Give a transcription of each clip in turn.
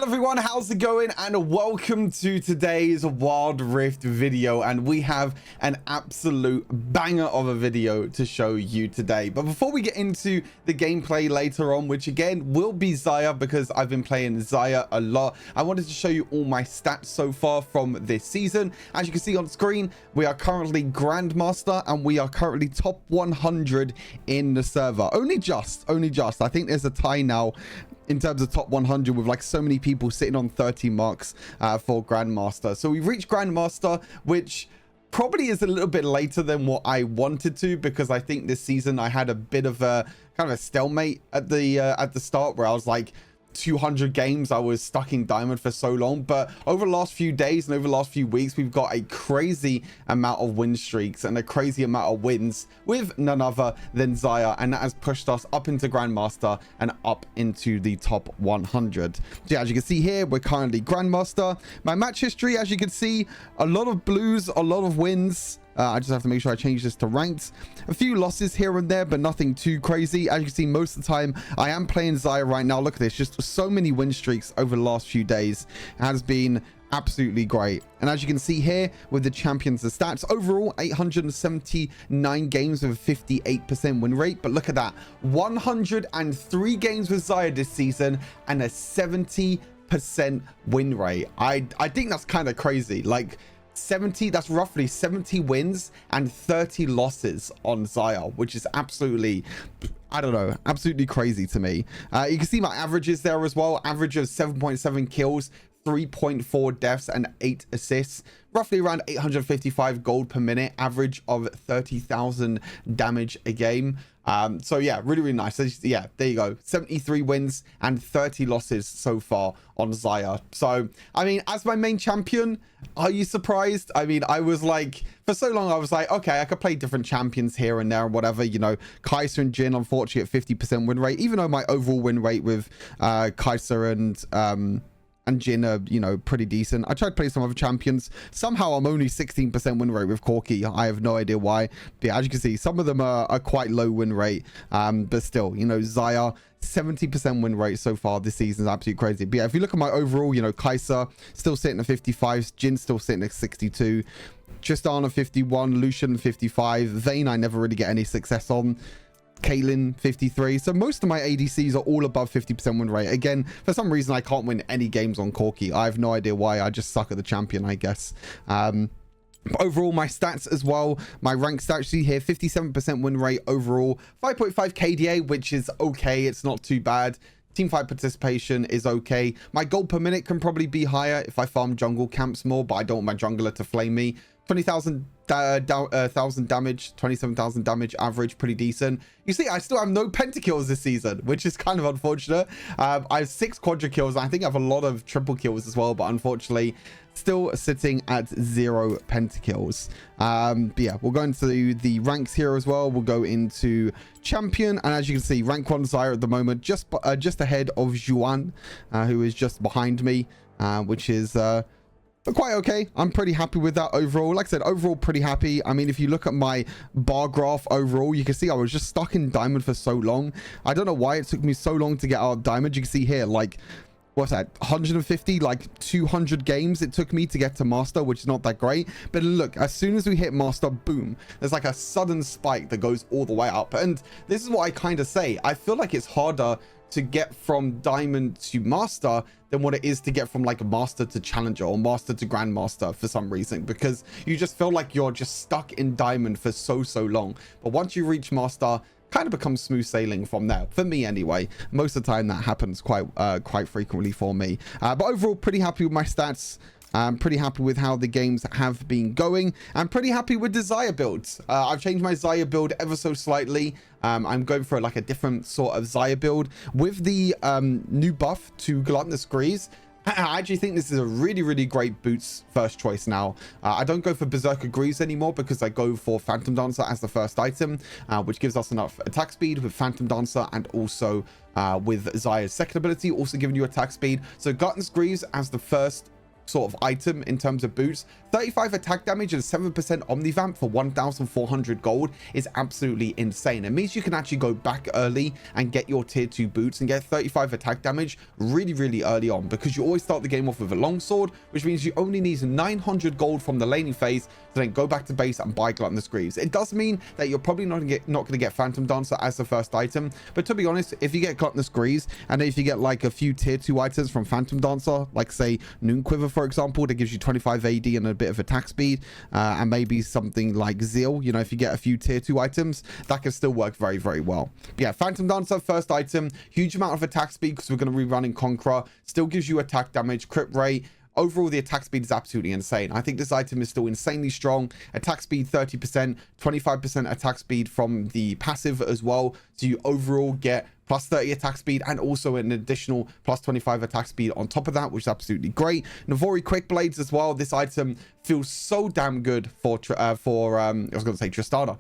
Hello everyone, how's it going? And welcome to today's Wild Rift video. And we have an absolute banger of a video to show you today. But before we get into the gameplay later on, which again will be Xayah because I've been playing Xayah a lot, I wanted to show you all my stats so far from this season. As you can see on screen, we are currently Grandmaster and we are currently top 100 in the server. Only just. I think there's a tie now in terms of top 100 with like so many people sitting on 30 marks for Grandmaster. So we reached Grandmaster, which probably is a little bit later than what I wanted to, because I think this season I had a bit of a kind of a stalemate at the start where I was like 200 games. I was stuck in diamond for so long, but over the last few days and over the last few weeks, we've got a crazy amount of win streaks and a crazy amount of wins with none other than Xayah, and that has pushed us up into Grandmaster and up into the top 100. So yeah, as you can see here, we're currently Grandmaster. My match history, as you can see, a lot of blues, a lot of wins. I just have to make sure I change this to ranked. A few losses here and there, but nothing too crazy. As you can see, most of the time I am playing Xayah right now. Look at this, just so many win streaks over the last few days. It has been absolutely great. And as you can see here with the champions, the stats overall 879 games with a 58% win rate. But look at that, 103 games with Xayah this season and a 70% win rate. I think that's kind of crazy. Like 70, that's roughly 70 wins and 30 losses on Xayah, which is absolutely, I don't know, absolutely crazy to me. You can see my averages there as well. Average of 7.7 kills, 3.4 deaths and 8 assists, roughly around 855 gold per minute, average of 30,000 damage a game. So yeah, really nice. So yeah, there you go, 73 wins and 30 losses so far on Xayah. So I mean, as my main champion, are you surprised? I mean, I was like, for so long I was like, okay, I could play different champions here and there and whatever, you know. Xayah and Jhin, unfortunately, at 50% win rate, even though my overall win rate with Xayah and Jhin are, you know, pretty decent. I tried to play some other champions. Somehow I'm only 16% win rate with Corki. I have no idea why. But yeah, as you can see, some of them are quite low win rate. But still, you know, Xayah, 70% win rate so far this season is absolutely crazy. But yeah, if you look at my overall, you know, Xayah still sitting at 55, Jhin still sitting at 62, Tristana 51, Lucian 55, Vayne I never really get any success on, Caitlyn 53. So most of my ADCs are all above 50% win rate. Again, for some reason I can't win any games on Corki. I have no idea why. I just suck at the champion, I guess. But overall, my stats as well, my rank stats, see here, 57% win rate overall, 5.5 KDA, which is okay. It's not too bad. Teamfight participation is okay. My gold per minute can probably be higher if I farm jungle camps more, but I don't want my jungler to flame me. 20,000 damage, 27,000 damage average, pretty decent. You see, I still have no pentakills this season, which is kind of unfortunate. I have 6 quadra kills. I think I have a lot of triple kills as well, but unfortunately still sitting at 0 pentakills. But yeah, we'll go into the ranks here as well. We'll go into champion, and as you can see, rank 1 Xayah at the moment, just ahead of Juan, who is just behind me, which is quite okay. I'm pretty happy with that overall. Like I said, overall pretty happy. I mean, if you look at my bar graph overall, you can see I was just stuck in diamond for so long. I don't know why it took me so long to get out of diamond. You can see here, like, what's that, 150, like 200 games it took me to get to master, which is not that great. But look, as soon as we hit master, boom, there's like a sudden spike that goes all the way up. And this is what I kind of say, I feel like it's harder to get from diamond to master than what it is to get from like a master to challenger or master to grandmaster for some reason, because you just feel like you're just stuck in diamond for so long. But once you reach master, kind of becomes smooth sailing from there, for me anyway. Most of the time that happens quite frequently for me. But overall, pretty happy with my stats. I'm pretty happy with how the games have been going. I'm pretty happy with the Xayah build. I've changed my Xayah build ever so slightly. I'm going for like a different sort of Xayah build with the new buff to Gluttonous Grease. I actually think this is a really great boots first choice now. I don't go for Berserker Greaves anymore because I go for Phantom Dancer as the first item, which gives us enough attack speed with Phantom Dancer, and also with Xayah's second ability also giving you attack speed. So Gluttonous Greaves as the first sort of item in terms of boots. 35 attack damage and 7% omnivamp for 1,400 gold is absolutely insane. It means you can actually go back early and get your tier 2 boots and get 35 attack damage really early on, because you always start the game off with a longsword, which means you only need 900 gold from the laning phase to then go back to base and buy Gluttonous Greaves. It does mean that you're probably not going to get Phantom Dancer as the first item, but to be honest, if you get Gluttonous Greaves and then if you get like a few tier 2 items from Phantom Dancer, like say Noon Quiver for example, that gives you 25 AD and a bit of attack speed, and maybe something like Zeal, you know, if you get a few tier 2 items, that can still work very well. But yeah, Phantom Dancer, first item, huge amount of attack speed because we're going to be running Conqueror, still gives you attack damage, crit rate. Overall, the attack speed is absolutely insane. I think this item is still insanely strong. Attack speed 30%, 25% attack speed from the passive as well. So you overall get plus 30 attack speed and also an additional plus 25 attack speed on top of that, which is absolutely great. Navori Quick Blades as well. This item feels so damn good for I was going to say Tristana,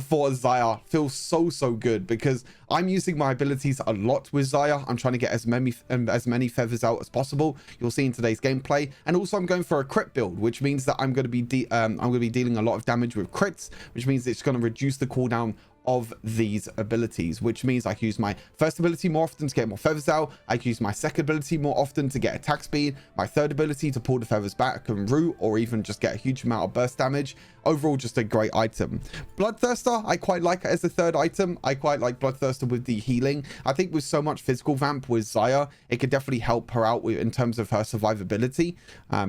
for Xayah. Feels so good because I'm using my abilities a lot with Xayah. I'm trying to get as many feathers out as possible. You'll see in today's gameplay, and also I'm going for a crit build, which means that I'm going to be dealing a lot of damage with crits, which means it's going to reduce the cooldown of these abilities, which means I can use my first ability more often to get more feathers out. I can use my second ability more often to get attack speed, my third ability to pull the feathers back and root, or even just get a huge amount of burst damage. Overall, just a great item. Bloodthirster, I quite like as a third item. I quite like Bloodthirster with the healing. I think with so much physical vamp with Xayah, it could definitely help her out in terms of her survivability.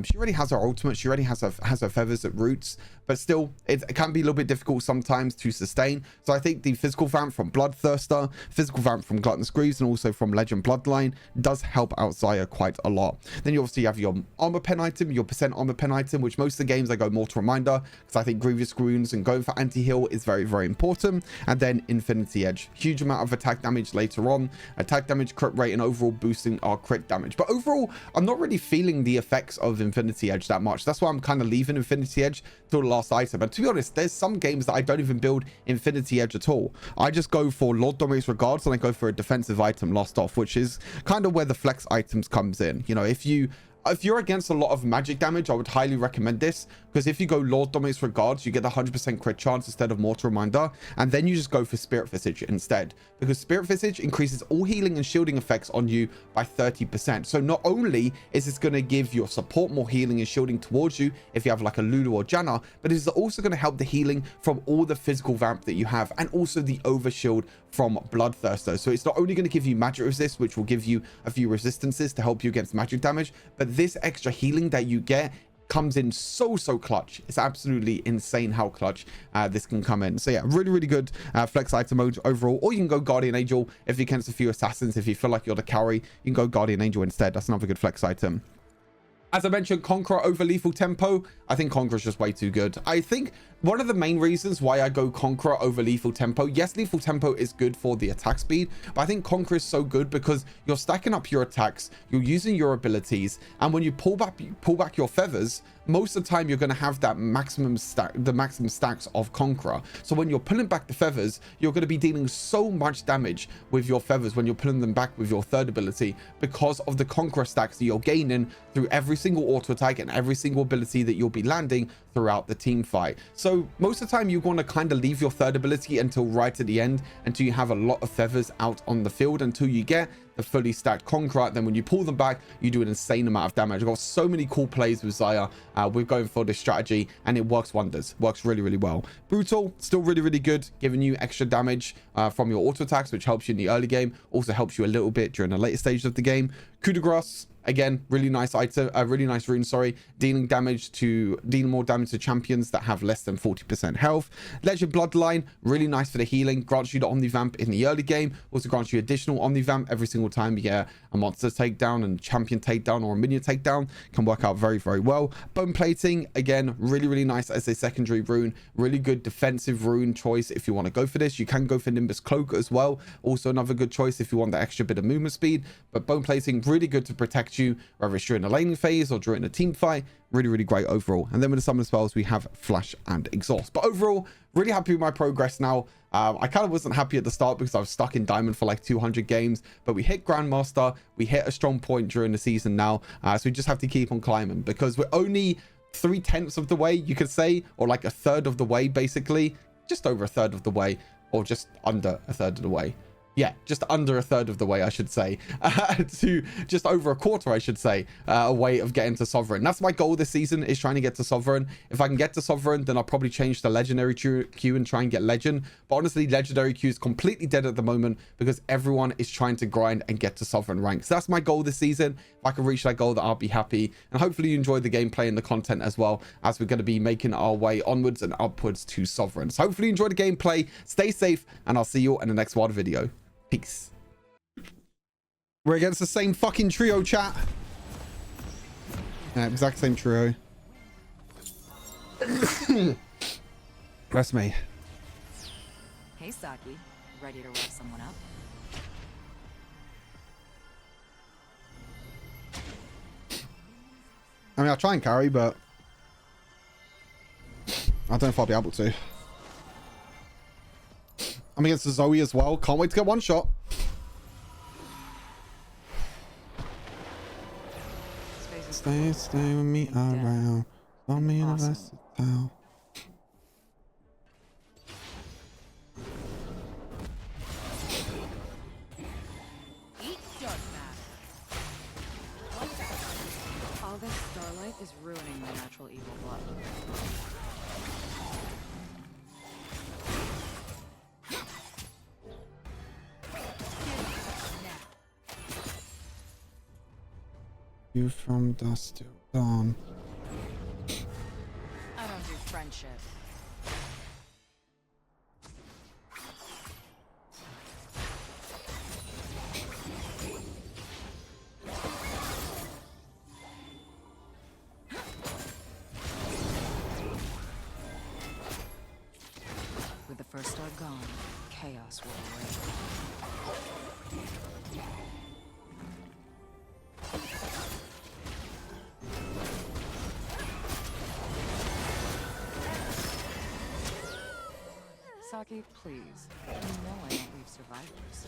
She already has her ultimate, she already has her feathers at roots, but still it can be a little bit difficult sometimes to sustain. So I think the physical vamp from Bloodthirster, physical vamp from Gluttonous Greaves, and also from Legend Bloodline does help out Xayah quite a lot. Then you obviously have your armor pen item, your percent armor pen item, which most of the games I go Mortal Reminder because I think Grievous Wounds and going for anti-heal is very important. And then Infinity Edge, huge amount of attack damage later on, attack damage, crit rate, and overall boosting our crit damage. But overall, I'm not really feeling the effects of Infinity Edge that much. That's why I'm kind of leaving Infinity Edge till the last item. And to be honest, there's some games that I don't even build Infinity Edge at all. I just go for Lord Dominate's Regards and I go for a defensive item last off, which is kind of where the flex items comes in. You know, if you're against a lot of magic damage, I would highly recommend this, because if you go Lord Dominate's Regards, you get the 100% crit chance instead of Mortal Reminder, and then you just go for Spirit Visage instead, because Spirit Visage increases all healing and shielding effects on you by 30%. So not only is this going to give your support more healing and shielding towards you if you have like a Lulu or Janna, but it is also going to help the healing from all the physical vamp that you have, and also the overshield from Bloodthirster. So it's not only going to give you magic resist, which will give you a few resistances to help you against magic damage, but this extra healing that you get comes in so clutch. It's absolutely insane how clutch this can come in. So yeah, really good flex item mode overall. Or you can go Guardian Angel if you're against a few assassins. If you feel like you're the carry, you can go Guardian Angel instead. That's another good flex item. As I mentioned, Conqueror over Lethal Tempo. I think Conqueror is just way too good. I think one of the main reasons why I go Conqueror over Lethal Tempo, yes, Lethal Tempo is good for the attack speed, but I think Conqueror is so good because you're stacking up your attacks, you're using your abilities, and when you pull back your feathers, most of the time you're going to have that maximum stacks of Conqueror. So when you're pulling back the feathers, you're going to be dealing so much damage with your feathers when you're pulling them back with your third ability, because of the Conqueror stacks that you're gaining through every single auto attack and every single ability that you'll be landing throughout the team fight. So most of the time you want to kind of leave your third ability until right at the end, until you have a lot of feathers out on the field, until you get the fully stacked Conqueror. Then when you pull them back, you do an insane amount of damage. I've got so many cool plays with Xayah. We're going for this strategy and it works wonders. Works really well. Brutal, still really good, giving you extra damage from your auto attacks, which helps you in the early game. Also helps you a little bit during the later stages of the game. Coup de Grace, again, really nice item, really nice rune, sorry, dealing more damage to champions that have less than 40% health. Legend Bloodline, really nice for the healing, grants you the Omnivamp in the early game, also grants you additional Omnivamp every single time you get a monster takedown and champion takedown or a minion takedown. Can work out very well. Bone Plating, again, really nice as a secondary rune, really good defensive rune choice if you want to go for this. You can go for Nimbus Cloak as well, also another good choice if you want the extra bit of movement speed. But Bone Plating, really good to protect you, whether it's during the laning phase or during the team fight. Really great overall. And then with the summon spells, we have Flash and Exhaust. But overall, really happy with my progress now. I kind of wasn't happy at the start because I was stuck in Diamond for like 200 games, but we hit Grandmaster. We hit a strong point during the season now. So we just have to keep on climbing because we're only 3/10 of the way, you could say, or like a third of the way, basically. Just over a third of the way, or just under a third of the way. Yeah, just under a third of the way, I should say, to just over a quarter, I should say, away of getting to Sovereign. That's my goal this season, is trying to get to Sovereign. If I can get to Sovereign, then I'll probably change the Legendary queue and try and get Legend. But honestly, Legendary queue is completely dead at the moment because everyone is trying to grind and get to Sovereign rank. So that's my goal this season. If I can reach that goal, then I'll be happy. And hopefully you enjoy the gameplay and the content as well, as we're going to be making our way onwards and upwards to Sovereign. So hopefully you enjoy the gameplay. Stay safe, and I'll see you in the next wild video. Peace. We're against the same fucking trio, chat. Yeah, exact same trio. That's me. Hey, Saki. Ready to rough someone up? I mean, I'll try and carry, but I don't know if I'll be able to. I'm against the Zoe as well. Can't wait to get one shot. Stay with me around. On me in a versatile. All this starlight is ruining my natural evil blood. You from dusk till dawn. I don't do friendship. With the first star gone, chaos will reign. Saki, please. You know I don't leave survivors.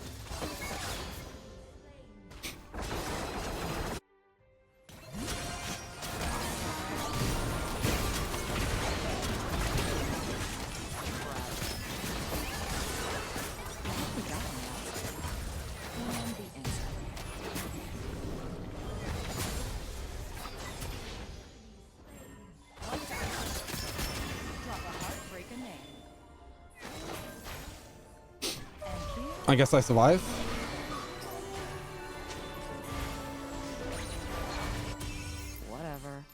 I guess I survive. Whatever.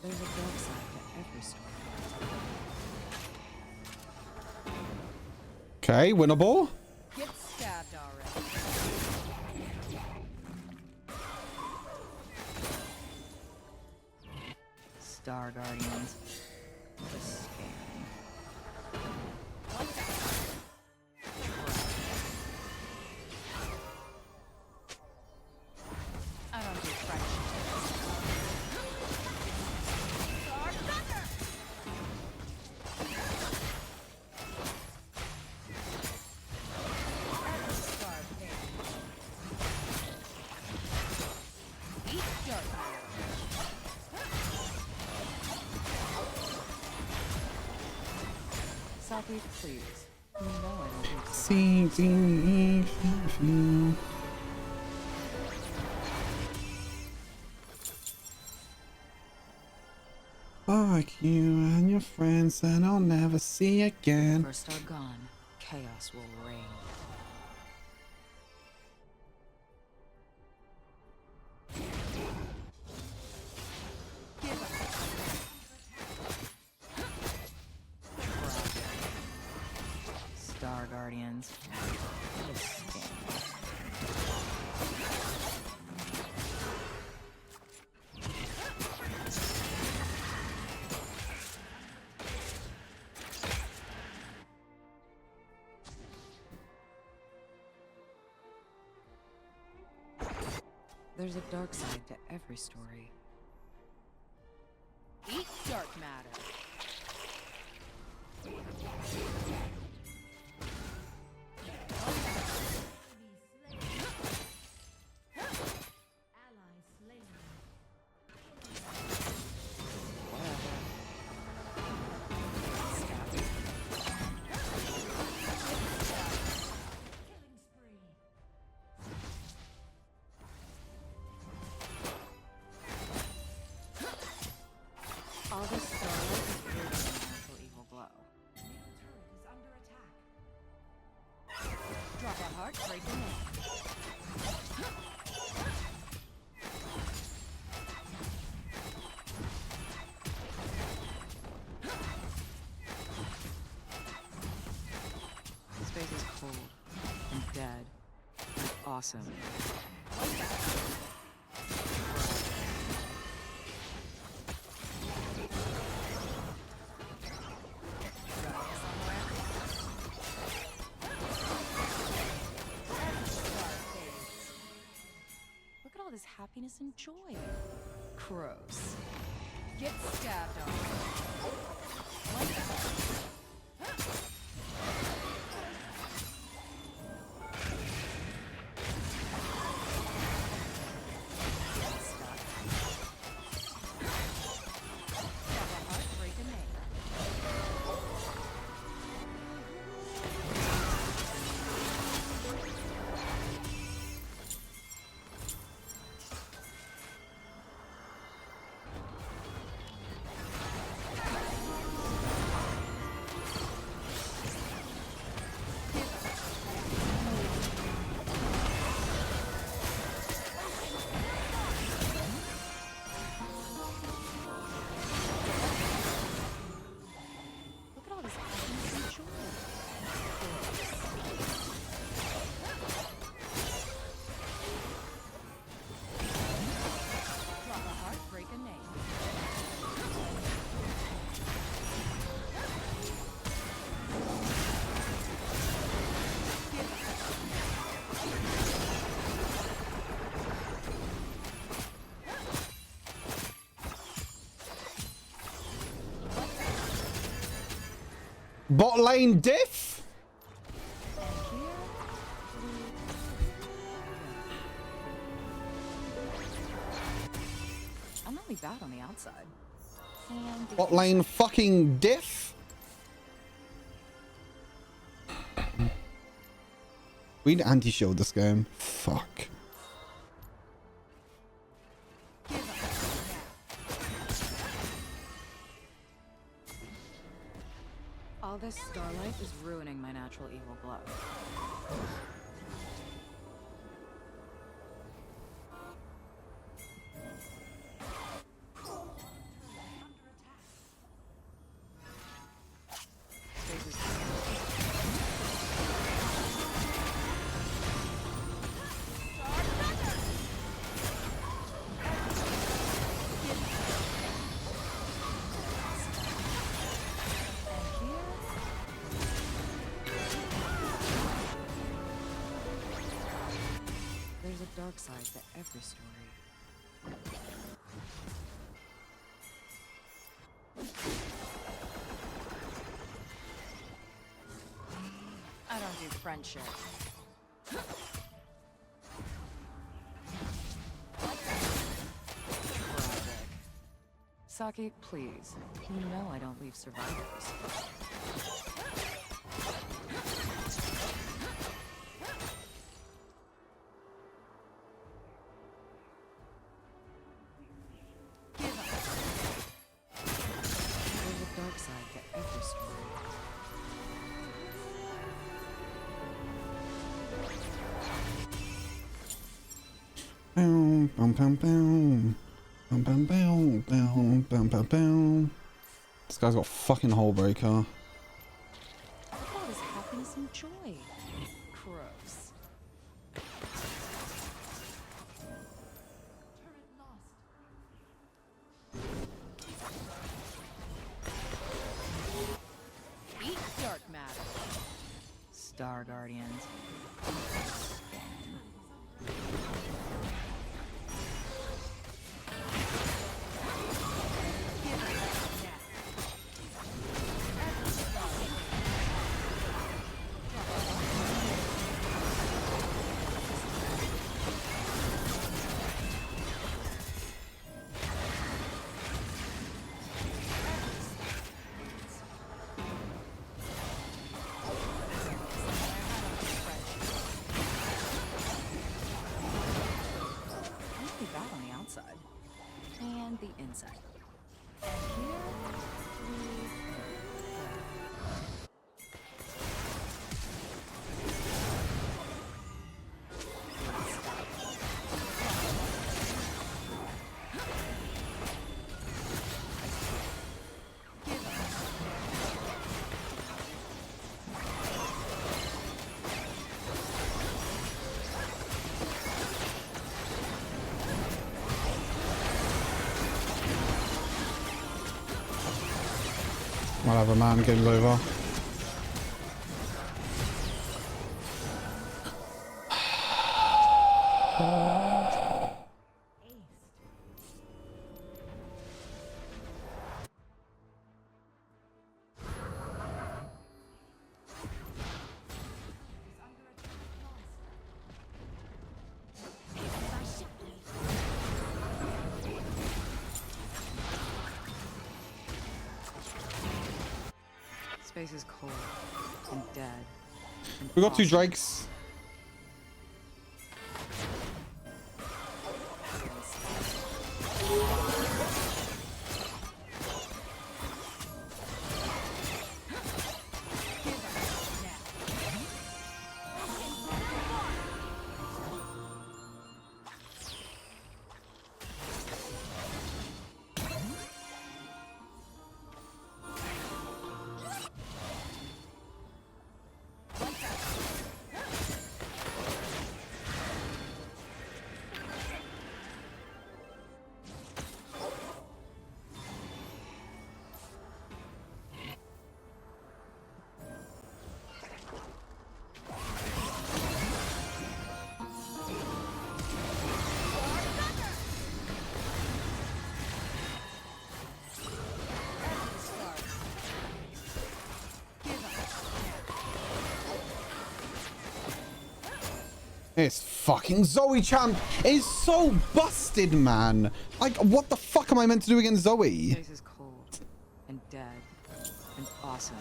There's a dark side to every story. Okay, winnable. Get stabbed already. Star Guardians. What a scam. I don't do friendship. Saki, please. You know I don't do See, fuck you and your friends that I'll never see again. First star gone, chaos will reign. Star Guardians. What a scam. There's a dark side to every story. Eat dark matter. All this starlight is rooted in the natural evil glow. Middle turret is under attack. Drop a heart-breaking hit. Space is cold and dead and awesome. Look at all this happiness and joy. Gross. Get stabbed on. Look at all this happiness and joy. Drop a heart, break a name. Bot lane diff? I'm really bad on the outside. And Bot lane fucking diff? We need anti-shield this game. Fuck. all this starlight is ruining my natural evil glow. There's a dark side to every story. I don't do friendship. Tragic. Saki, please. You know I don't leave survivors. There's a dark side to every story. Boom, bum, bum, boom. Bum, bum, boom, boom, bum, bum, boom. This guy's got a fucking hole breaker. Look at all this happiness and joy. Gross. Turret lost. Eat dark matter. Star Guardians. and the inside. And here we Whatever, man. Game's over. Space is cold and dead. And We got 2 awesome. Drakes. This fucking Zoe champ is so busted, man. Like, what the fuck am I meant to do against Zoe? Space is cold and dead and awesome.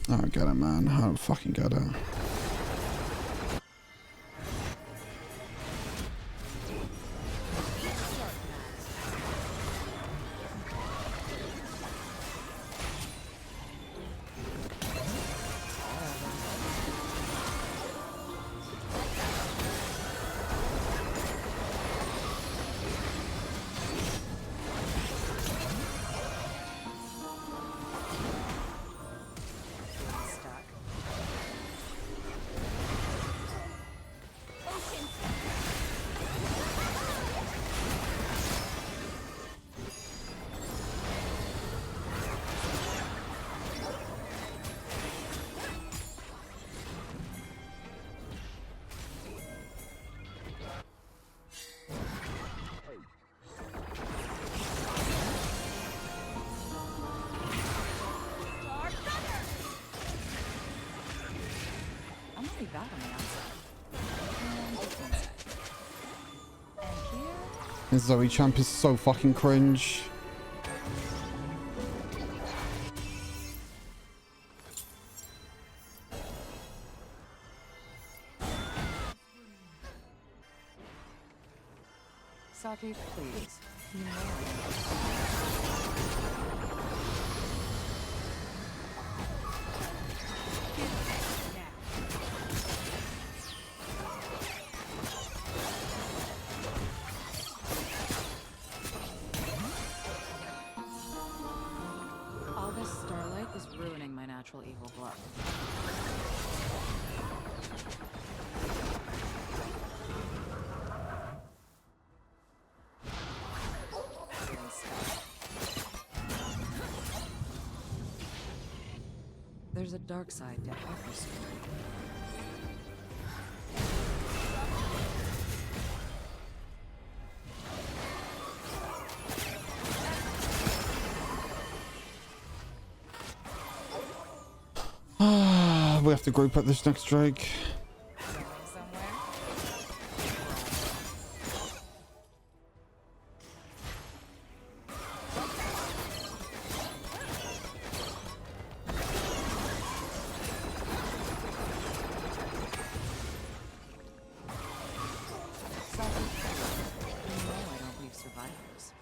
I don't get it, man. I don't fucking get it. Stuck. I'm only bad on the outside. And the inside. And here This Zoe champ is so fucking cringe. Saki, please. You know I am. All this starlight is ruining my natural evil blood. There's a dark side to every story. We have to group at this next Drake. Going somewhere? Saki, you know I don't leave survivors.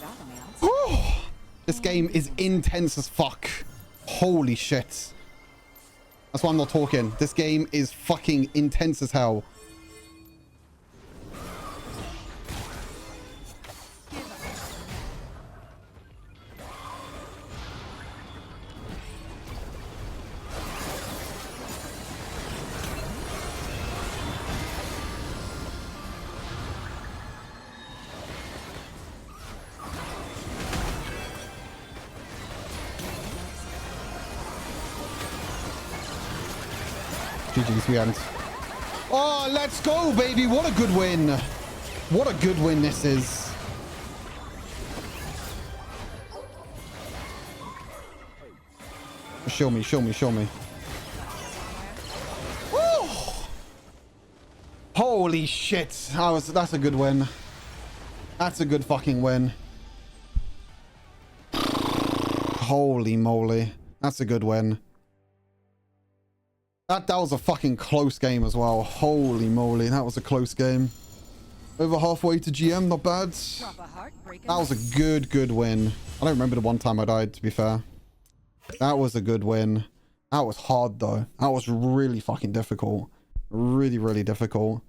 bad on the outside. This game is intense as fuck. Holy shit. That's why I'm not talking. This game is fucking intense as hell. GG's, we end. Oh, let's go, baby. What a good win. What a good win this is. Show me, show me, show me. Woo! Holy shit. That's a good win. That's a good fucking win. Holy moly. That's a good win. That was a fucking close game as well. Holy moly, that was a close game. Over halfway to GM, not bad. That was a good win. I don't remember the one time I died, to be fair. That was a good win. That was hard, though. That was really fucking difficult. Really difficult.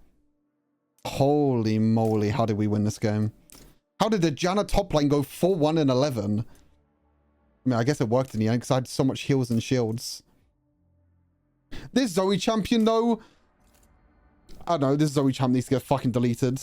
Holy moly, how did we win this game? How did the Janna top lane go 4-1 and 11? I mean, I guess it worked in the end because I had so much heals and shields. This Zoe champion, though, I don't know, this Zoe champ needs to get fucking deleted.